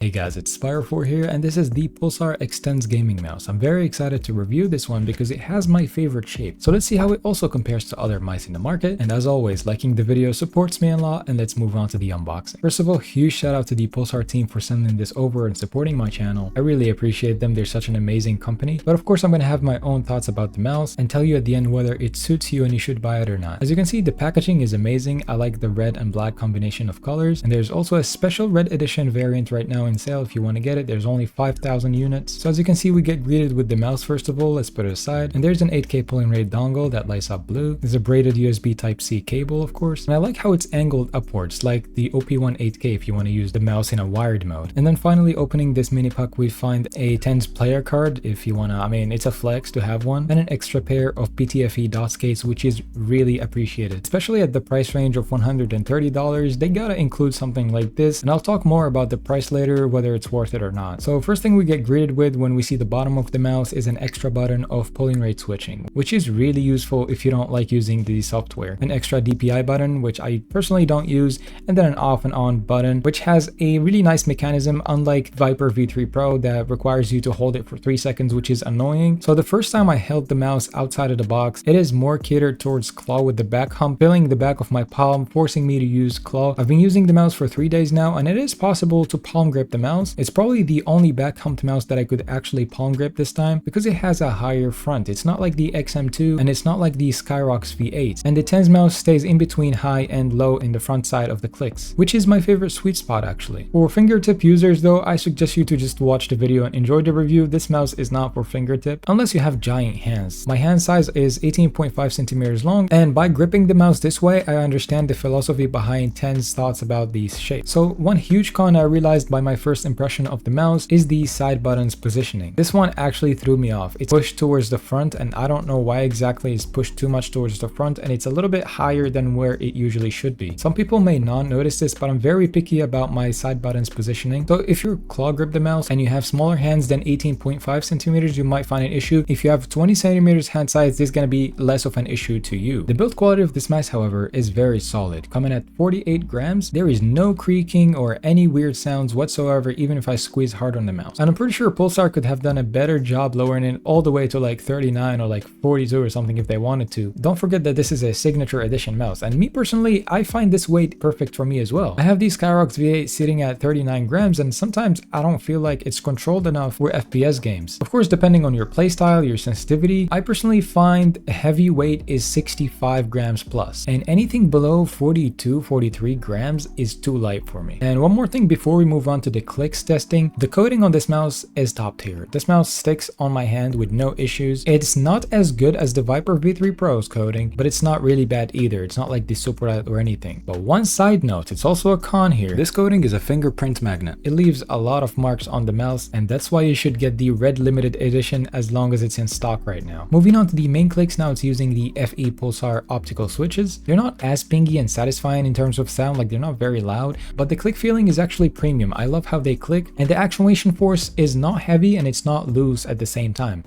Hey guys, it's Spyro4 here, and this is the Pulsar Tenz gaming mouse. I'm very excited to review this one because it has my favorite shape. So let's see how it also compares to other mice in the market. And as always, liking the video supports me a lot, and let's move on to the unboxing. First of all, huge shout out to the Pulsar team for sending this over and supporting my channel. I really appreciate them, they're such an amazing company. But of course, I'm going to have my own thoughts about the mouse and tell you at the end whether it suits you and you should buy it or not. As you can see, the packaging is amazing. I like the red and black combination of colors, and there's also a special red edition variant right now in sale if you want to get it. There's only 5,000 units. So as you can see, we get greeted with the mouse first of all. Let's put it aside. And there's an 8K pulling rate dongle that lights up blue. There's a braided USB Type-C cable, of course. And I like how it's angled upwards, like the OP1 8K if you want to use the mouse in a wired mode. And then finally, opening this mini puck, we find a Tenz player card if you want to, it's a flex to have one. And an extra pair of PTFE dot skates, which is really appreciated. Especially at the price range of $130, they gotta include something like this. And I'll talk more about the price later, whether it's worth it or not. So first thing we get greeted with when we see the bottom of the mouse is an extra button of pulling rate switching, which is really useful if you don't like using the software. An extra DPI button, which I personally don't use, and then an off and on button, which has a really nice mechanism, unlike Viper V3 Pro that requires you to hold it for 3 seconds, which is annoying. So the first time I held the mouse outside of the box, it is more catered towards claw with the back hump, filling the back of my palm, forcing me to use claw. I've been using the mouse for 3 days now, and it is possible to palm grip the mouse. It's probably the only back humped mouse that I could actually palm grip this time because it has a higher front. It's not like the XM2 and it's not like the Skyrox V8. And the Tenz mouse stays in between high and low in the front side of the clicks, which is my favorite sweet spot actually. For fingertip users though, I suggest you to just watch the video and enjoy the review. This mouse is not for fingertip unless you have giant hands. My hand size is 18.5 centimeters long, and by gripping the mouse this way, I understand the philosophy behind Tenz thoughts about these shapes. So one huge con I realized by my first impression of the mouse is the side buttons positioning. This one actually threw me off. It's pushed towards the front, and I don't know why exactly it's pushed too much towards the front, and it's a little bit higher than where it usually should be. Some people may not notice this, but I'm very picky about my side buttons positioning. So if you claw grip the mouse and you have smaller hands than 18.5 centimeters, you might find an issue. If you have 20 centimeters hand size, this is going to be less of an issue to you. The build quality of this mouse, however, is very solid. Coming at 48 grams, there is no creaking or any weird sounds whatsoever, even if I squeeze hard on the mouse. And I'm pretty sure Pulsar could have done a better job lowering it all the way to like 39 or like 42 or something if they wanted to. Don't forget that this is a signature edition mouse, and me personally, I find this weight perfect for me as well. I have the Skyrox V8 sitting at 39 grams, and sometimes I don't feel like it's controlled enough for FPS games. Of course, depending on your playstyle, your sensitivity, I personally find a heavy weight is 65 grams plus, and anything below 42, 43 grams is too light for me. And one more thing before we move on to the clicks testing, the coating on this mouse is top tier. This mouse sticks on my hand with no issues. It's not as good as the Viper V3 Pro's coating, but it's not really bad either. It's not like the super light or anything. But one side note, it's also a con here. This coating is a fingerprint magnet. It leaves a lot of marks on the mouse, and that's why you should get the red limited edition as long as it's in stock right now. Moving on to the main clicks now, it's using the FE Pulsar optical switches. They're not as pingy and satisfying in terms of sound, like they're not very loud, but the click feeling is actually premium. I love how they click, and the actuation force is not heavy and it's not loose at the same time.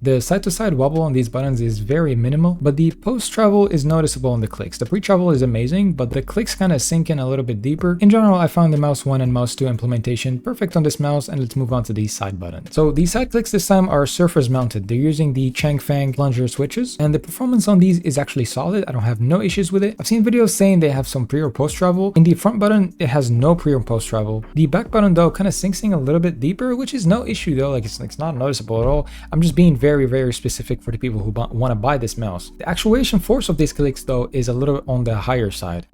The side-to-side wobble on these buttons is very minimal, but the post-travel is noticeable on the clicks. The pre-travel is amazing, but the clicks kind of sink in a little bit deeper. In general, I found the mouse 1 and mouse 2 implementation perfect on this mouse, and let's move on to these side buttons. So these side clicks this time are surface mounted. They're using the Changfeng plunger switches, and the performance on these is actually solid. I don't have no issues with it. I've seen videos saying they have some pre or post travel. In the front button, it has no pre or post travel. The back button though kind of sinks in a little bit deeper, which is no issue though. Like it's not noticeable at all. I'm just being very specific for the people who want to buy this mouse. The actuation force of these clicks though is a little on the higher side.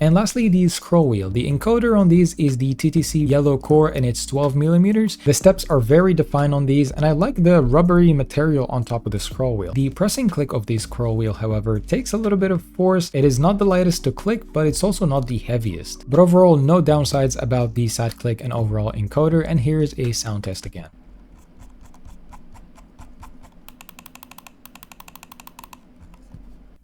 And lastly, the scroll wheel. The encoder on these is the TTC yellow core, and it's 12mm. The steps are very defined on these, and I like the rubbery material on top of the scroll wheel. The pressing click of the scroll wheel, however, takes a little bit of force. It is not the lightest to click, but it's also not the heaviest. But overall, no downsides about the side click and overall encoder, and here's a sound test again.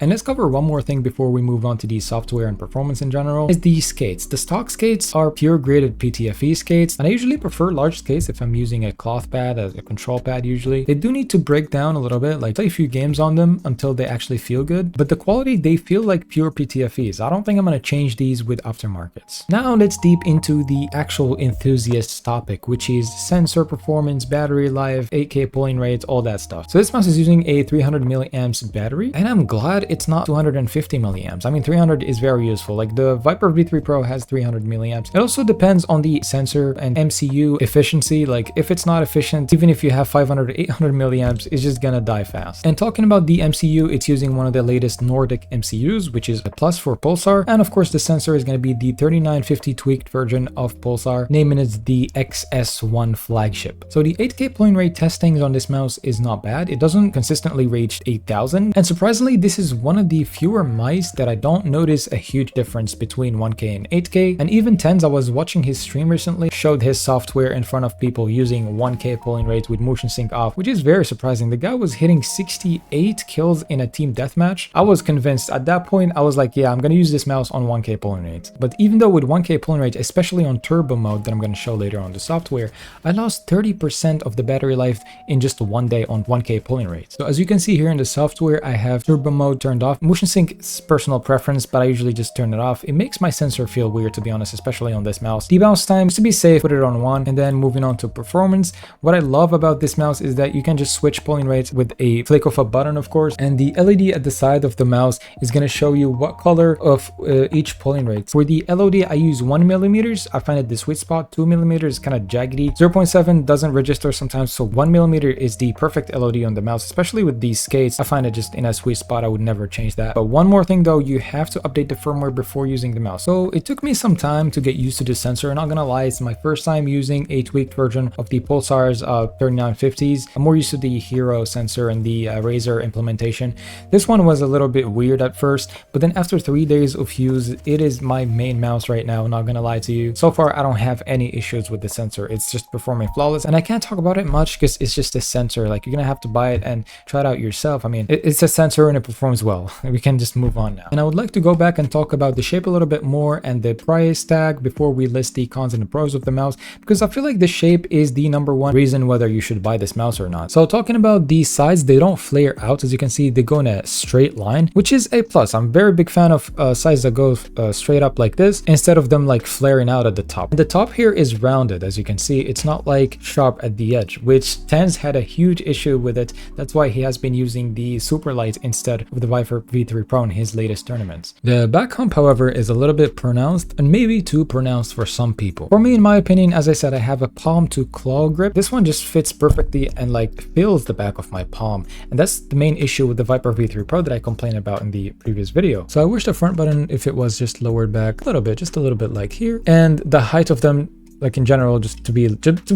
And let's cover one more thing before we move on to the software and performance in general, is the skates. The stock skates are pure graded PTFE skates, and I usually prefer large skates if I'm using a cloth pad as a control pad usually. They do need to break down a little bit, like play a few games on them until they actually feel good, but the quality, they feel like pure PTFEs. I don't think I'm going to change these with aftermarkets. Now let's deep into the actual enthusiasts topic, which is sensor performance, battery life, 8K polling rates, all that stuff. So this mouse is using a 300 milliamps battery, and I'm glad it's not 250 milliamps. I mean, 300 is very useful. Like the Viper V3 Pro has 300 milliamps. It also depends on the sensor and MCU efficiency. Like if it's not efficient, even if you have 500 to 800 milliamps, it's just gonna die fast. And talking about the MCU, it's using one of the latest Nordic MCUs, which is a plus for Pulsar. And of course, the sensor is gonna be the 3950 tweaked version of Pulsar, naming it the XS1 flagship. So the 8K polling rate testings on this mouse is not bad. It doesn't consistently reach 8000. And surprisingly, this is one of the fewer mice that I don't notice a huge difference between 1K and 8K. And even Tenz, I was watching his stream recently, showed his software in front of people using 1K polling rates with motion sync off, which is very surprising. The guy was hitting 68 kills in a team deathmatch. I was convinced at that point. I was like, yeah, I'm gonna use this mouse on 1K polling rates. But even though with 1K polling rates, especially on turbo mode that I'm gonna show later on the software, I lost 30% of the battery life in just one day on 1K polling rates. So as you can see here in the software, I have turbo mode turned off. Motion sync is personal preference, but I usually just turn it off. It makes my sensor feel weird, to be honest, especially on this mouse. Debounce time, just to be safe, put it on 1. And then moving on to performance, what I love about this mouse is that you can just switch polling rates with a flick of a button, of course, and the LED at the side of the mouse is going to show you what color of each polling rate. For the LOD, I use 1mm. I find it the sweet spot. 2mm is kind of jaggedy. 0.7 doesn't register sometimes, so 1mm is the perfect LOD on the mouse, especially with these skates. I find it just in a sweet spot. I would never change that. But one more thing though, you have to update the firmware before using the mouse. So it took me some time to get used to the sensor. Not gonna lie, it's my first time using a tweaked version of the Pulsar's 3950s. I'm more used to the Hero sensor and the Razer implementation. This one was a little bit weird at first, but then after 3 days of use, it is my main mouse right now, not gonna lie to you. So far, I don't have any issues with the sensor. It's just performing flawless, and I can't talk about it much because it's just a sensor. Like, you're gonna have to buy it and try it out yourself. I mean, it's a sensor and it performs well. We can just move on now. And I would like to go back and talk about the shape a little bit more and the price tag before we list the cons and the pros of the mouse, because I feel like the shape is the #1 reason whether you should buy this mouse or not. So talking about the sides, they don't flare out. As you can see, they go in a straight line, which is a plus. I'm a very big fan of sides that go straight up like this instead of them like flaring out at the top. And the top here is rounded. As you can see, it's not like sharp at the edge, which Tenz had a huge issue with it. That's why he has been using the super light instead of the Viper V3 Pro in his latest tournaments. The back hump, however, is a little bit pronounced, and maybe too pronounced for some people. For me, in my opinion, as I said, I have a palm to claw grip. This one just fits perfectly and like fills the back of my palm, and that's the main issue with the Viper V3 Pro that I complained about in the previous video. So I wish the front button, if it was just lowered back a little bit, just a little bit like here, and the height of them, like in general, just to be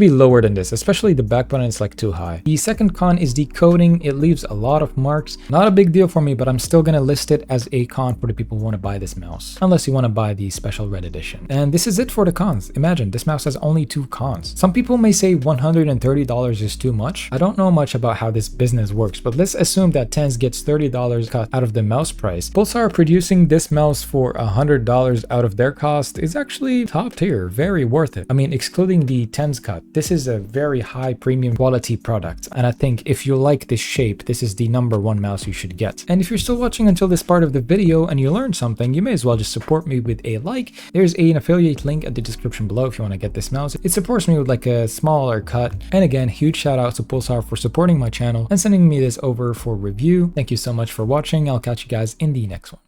lower than this, especially the back button is like too high. The second con is the coating. It leaves a lot of marks. Not a big deal for me, but I'm still gonna list it as a con for the people who want to buy this mouse, unless you want to buy the special red edition. And this is it for the cons. Imagine this mouse has only 2 cons. Some people may say $130 is too much. I don't know much about how this business works, but let's assume that Tenz gets $30 cut out of the mouse price. Pulsar producing this mouse for $100 out of their cost is actually top tier, very worth it. I mean, excluding the Tenz cut, this is a very high premium quality product, and I think if you like this shape, this is the #1 mouse you should get. And if you're still watching until this part of the video and you learned something, you may as well just support me with a like. There's an affiliate link at the description below if you want to get this mouse. It supports me with like a smaller cut. And again, huge shout out to Pulsar for supporting my channel and sending me this over for review. Thank you so much for watching. I'll catch you guys in the next one.